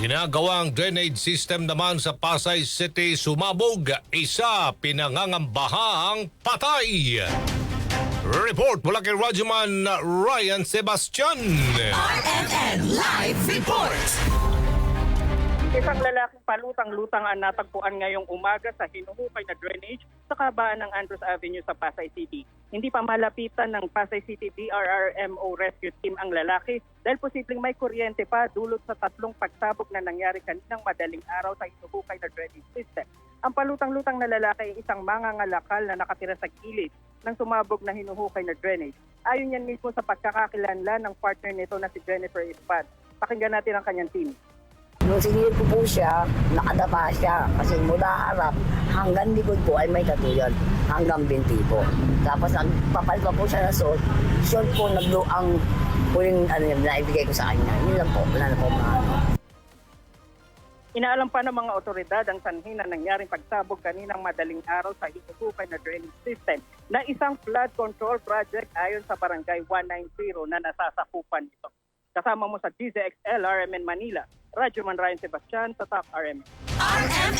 Ginagawang drainage system naman sa Pasay City sumabog, isa pinangangambahang patay. Report mula kay Radyoman Ryan Sebastian. RMN Live Report! Isang lalaking palutang-lutang ang natagpuan ngayong umaga sa hinuhukay na drainage sa kabaan ng Andros Avenue sa Pasay City. Hindi pa malapitan ng Pasay City DRRMO Rescue Team ang lalaki dahil posibleng may kuryente pa dulot sa tatlong pagsabog na nangyari kaninang madaling araw sa hinuhukay na drainage system. Ang palutang-lutang na lalaki ay isang mangangalakal na nakatira sa gilid ng sumabog na hinuhukay na drainage. Ayon yan mismo sa pagkakakilanlan ng partner nito na si Jennifer Espad. Pakinggan natin ang kanyang team. Nung sinilip ko po siya, nakadapa siya kasi mula harap hanggang likod po ay may katuyan hanggang binti po. Tapos nagpapalit pa po siya na short po nagluang huling na ibigay ko sa kanya. Yun lang po, wala na po maano. Inaalam pa ng mga otoridad ang sanhi na nangyaring pagsabog kaninang madaling araw sa hinuhukay na drainage system na isang flood control project ayon sa barangay 190 na nasasakupan nito. Kasama mo sa DZXL RMN Manila, Radyoman Ryan Sebastian sa Top RMN. RMN